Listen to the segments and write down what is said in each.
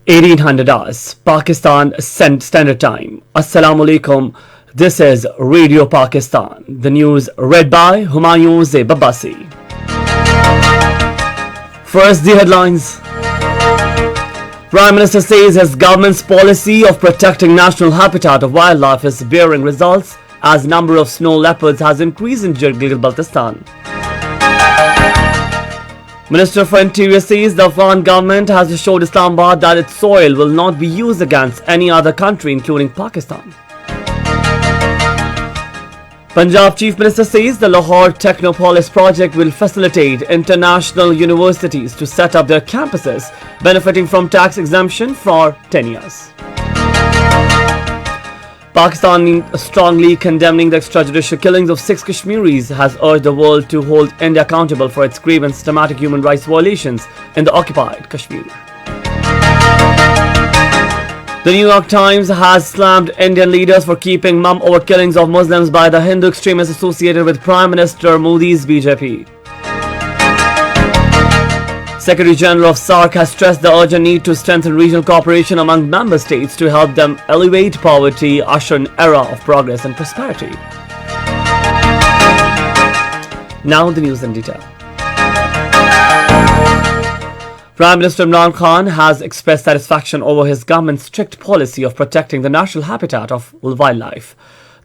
1800 hours, Pakistan Standard Time. Assalamu alaikum. This is Radio Pakistan. The news read by Humayun Babasi. First, the headlines. Prime Minister says his government's policy of protecting national habitat of wildlife is bearing results as number of snow leopards has increased in Gilgit-Baltistan. Minister for Interior says the Afghan government has assured Islamabad that its soil will not be used against any other country, including Pakistan. Punjab Chief Minister says the Lahore Technopolis project will facilitate international universities to set up their campuses, benefiting from tax exemption for 10 years. Pakistan, strongly condemning the extrajudicial killings of 6 Kashmiris, has urged the world to hold India accountable for its grave and systematic human rights violations in the occupied Kashmir. The New York Times has slammed Indian leaders for keeping mum over killings of Muslims by the Hindu extremists associated with Prime Minister Modi's BJP. Secretary General of SAARC has stressed the urgent need to strengthen regional cooperation among member states to help them alleviate poverty, usher an era of progress and prosperity. Now the news in detail. Prime Minister Imran Khan has expressed satisfaction over his government's strict policy of protecting the natural habitat of wildlife.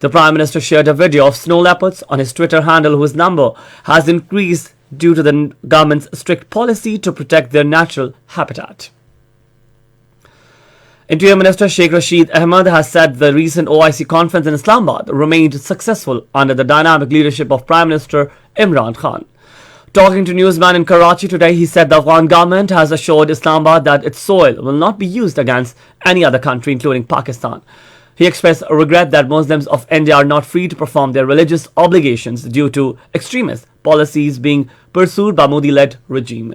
The Prime Minister shared a video of snow leopards on his Twitter handle whose number has increased due to the government's strict policy to protect their natural habitat. Interior Minister Sheikh Rashid Ahmed has said the recent OIC conference in Islamabad remained successful under the dynamic leadership of Prime Minister Imran Khan. Talking to newsmen in Karachi today, he said the Afghan government has assured Islamabad that its soil will not be used against any other country, including Pakistan. He expressed regret that Muslims of India are not free to perform their religious obligations due to extremist policies being pursued by Modi-led regime.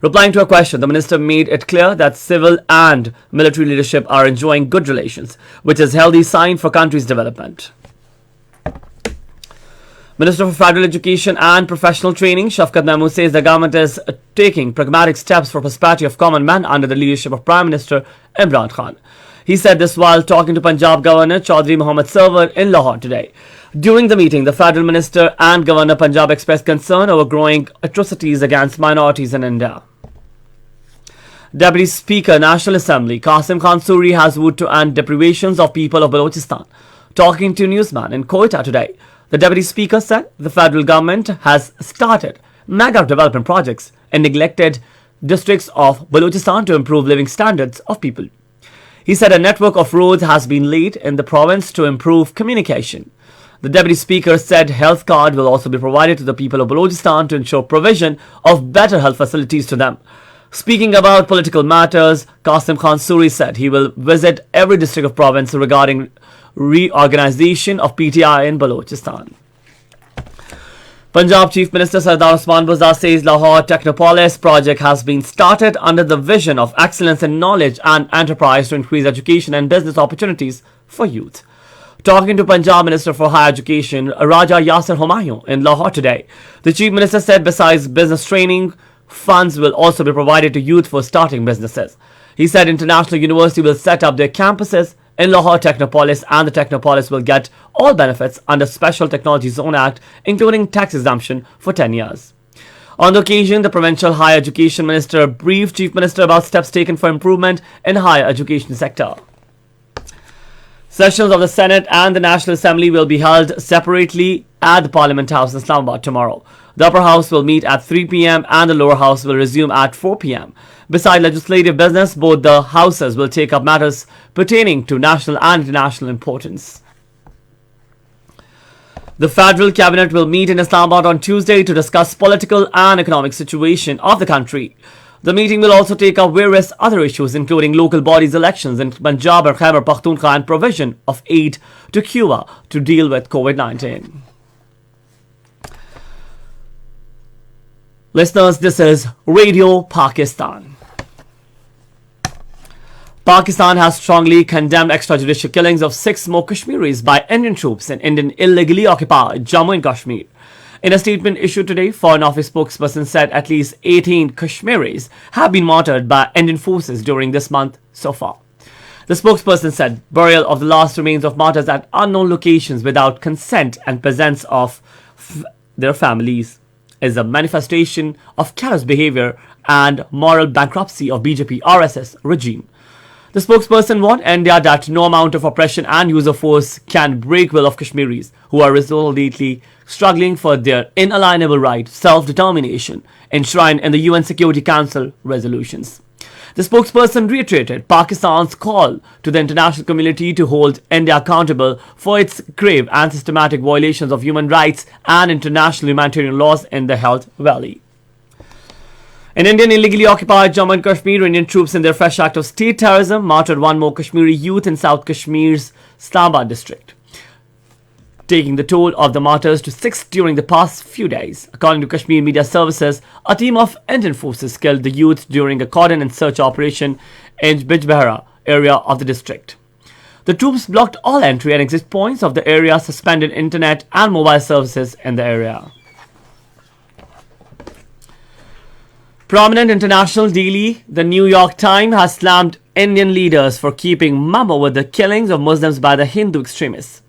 Replying to a question, the minister made it clear that civil and military leadership are enjoying good relations, which is a healthy sign for country's development. Minister for Federal Education and Professional Training Shafkat Mahmood says the government is taking pragmatic steps for prosperity of common man under the leadership of Prime Minister Imran Khan. He said this while talking to Punjab Governor Chaudhry Mohammad Sarwar in Lahore today. During the meeting, the Federal Minister and Governor Punjab expressed concern over growing atrocities against minorities in India. Deputy Speaker National Assembly Qasim Khan Suri has vowed to end deprivations of people of Balochistan. Talking to newsmen in Quetta today, the Deputy Speaker said the federal government has started mega development projects in neglected districts of Balochistan to improve living standards of people. He said a network of roads has been laid in the province to improve communication. The Deputy Speaker said health card will also be provided to the people of Balochistan to ensure provision of better health facilities to them. Speaking about political matters, Qasim Khan Suri said he will visit every district of province regarding reorganization of PTI in Balochistan. Punjab Chief Minister Sardar Usman Buzar says Lahore Technopolis project has been started under the vision of excellence in knowledge and enterprise to increase education and business opportunities for youth. Talking to Punjab Minister for Higher Education Raja Yasir Humayun in Lahore today, the Chief Minister said besides business training, funds will also be provided to youth for starting businesses. He said international university will set up their campuses in Lahore Technopolis and the Technopolis will get all benefits under Special Technology Zone Act, including tax exemption for 10 years. On the occasion, the Provincial Higher Education Minister briefed Chief Minister about steps taken for improvement in higher education sector. Sessions of the Senate and the National Assembly will be held separately at the Parliament House in Islamabad tomorrow. The upper house will meet at 3 p.m. and the lower house will resume at 4 p.m. Besides legislative business, both the houses will take up matters pertaining to national and international importance. The Federal Cabinet will meet in Islamabad on Tuesday to discuss political and economic situation of the country. The meeting will also take up various other issues including local bodies elections in Punjab and Khyber Pakhtunkhwa and provision of aid to Cuba to deal with COVID-19. Listeners, this is Radio Pakistan. Pakistan has strongly condemned extrajudicial killings of 6 more Kashmiris by Indian troops in Indian illegally occupied Jammu and Kashmir. In a statement issued today, Foreign Office spokesperson said at least 18 Kashmiris have been martyred by Indian forces during this month so far. The spokesperson said burial of the last remains of martyrs at unknown locations without consent and presence of their families is a manifestation of callous behavior and moral bankruptcy of BJP RSS regime. The spokesperson warned India that no amount of oppression and use of force can break will of Kashmiris who are resolutely struggling for their inalienable right, self-determination, enshrined in the UN Security Council resolutions. The spokesperson reiterated Pakistan's call to the international community to hold India accountable for its grave and systematic violations of human rights and international humanitarian laws in the Health Valley. In Indian illegally occupied Jammu and Kashmir, Indian troops in their fresh act of state terrorism martyred one more Kashmiri youth in South Kashmir's Islamabad district, taking the toll of the martyrs to 6 during the past few days. According to Kashmir Media Services, a team of Indian forces killed the youth during a cordon and search operation in Bijbehara area of the district. The troops blocked all entry and exit points of the area, suspended internet and mobile services in the area. Prominent international daily, the New York Times, has slammed Indian leaders for keeping mum over the killings of Muslims by the Hindu extremists.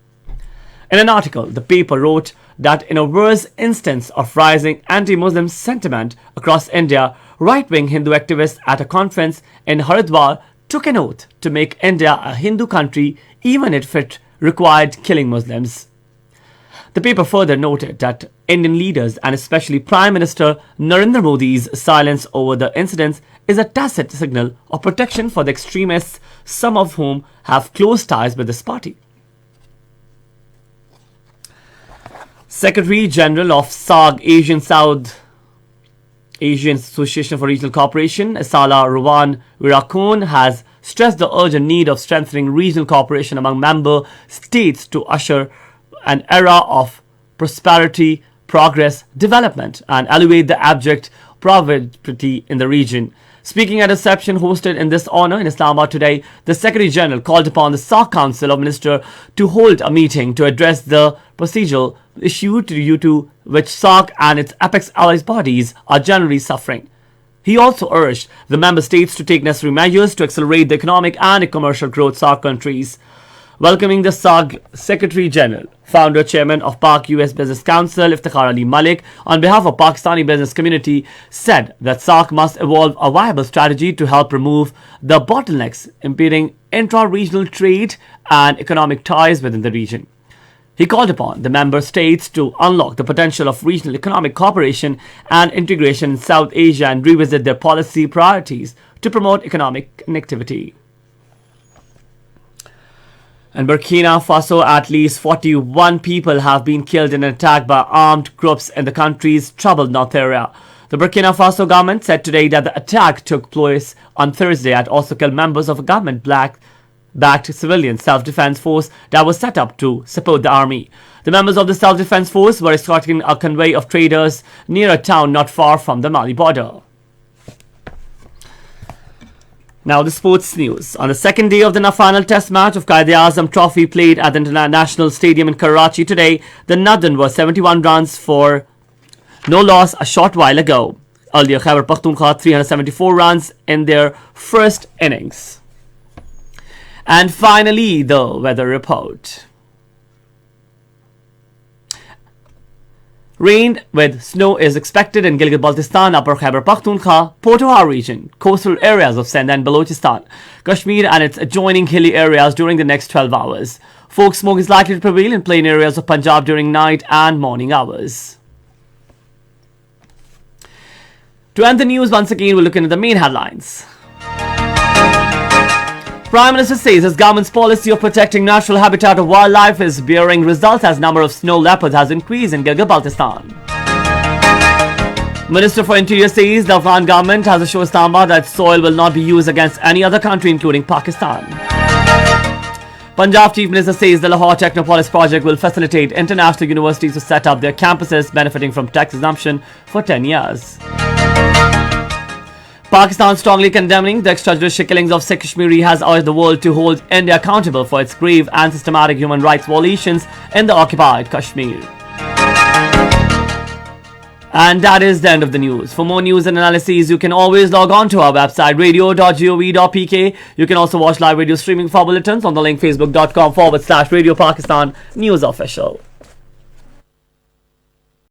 In an article, the paper wrote that in a worse instance of rising anti-Muslim sentiment across India, right-wing Hindu activists at a conference in Haridwar took an oath to make India a Hindu country even if it required killing Muslims. The paper further noted that Indian leaders and especially Prime Minister Narendra Modi's silence over the incidents is a tacit signal of protection for the extremists, some of whom have close ties with this party. Secretary General of SAG Asian Association for Regional Cooperation, Isala Ruwan Wirakun, has stressed the urgent need of strengthening regional cooperation among member states to usher an era of prosperity, progress, development, and alleviate the abject poverty in the region. Speaking at a reception hosted in this honor in Islamabad today, the Secretary General called upon the SAARC Council of Ministers to hold a meeting to address the procedural issue due to which SAARC and its apex allies bodies are generally suffering. He also urged the member states to take necessary measures to accelerate the economic and commercial growth of SAARC countries. Welcoming the SAARC Secretary General, founder chairman of Pak US Business Council, Iftikhar Ali Malik, on behalf of Pakistani business community, said that SAARC must evolve a viable strategy to help remove the bottlenecks impeding intra-regional trade and economic ties within the region. He called upon the member states to unlock the potential of regional economic cooperation and integration in South Asia and revisit their policy priorities to promote economic connectivity. In Burkina Faso, at least 41 people have been killed in an attack by armed groups in the country's troubled north area. The Burkina Faso government said today that the attack took place on Thursday and also killed members of a government-backed civilian self-defense force that was set up to support the army. The members of the self-defense force were escorting a convoy of traders near a town not far from the Mali border. Now the sports news. On the second day of the final test match of Quaid-e-Azam Trophy played at the International Stadium in Karachi today, the Northern were 71 runs for no loss a short while ago. Earlier, Khyber Pakhtunkhwa 374 runs in their first innings. And finally, the weather report. Rain with snow is expected in Gilgit-Baltistan, Upper Khyber Pakhtunkhwa, Potawar region, coastal areas of Sindh and Balochistan, Kashmir and its adjoining hilly areas during the next 12 hours. Fog smoke is likely to prevail in plain areas of Punjab during night and morning hours. To end the news, once again, we'll look into the main headlines. Prime Minister says his government's policy of protecting natural habitat of wildlife is bearing results as number of snow leopards has increased in Gilgit-Baltistan. Minister for Interior says the Afghan government has assured Islamabad that soil will not be used against any other country including Pakistan. Punjab Chief Minister says the Lahore Technopolis project will facilitate international universities to set up their campuses benefiting from tax exemption for 10 years. Pakistan strongly condemning the extrajudicial killings of Sikh Kashmiri has urged the world to hold India accountable for its grave and systematic human rights violations in the occupied Kashmir. And that is the end of the news. For more news and analyses, you can always log on to our website radio.gov.pk. You can also watch live radio streaming for bulletins on the link facebook.com/Radio Pakistan News Official.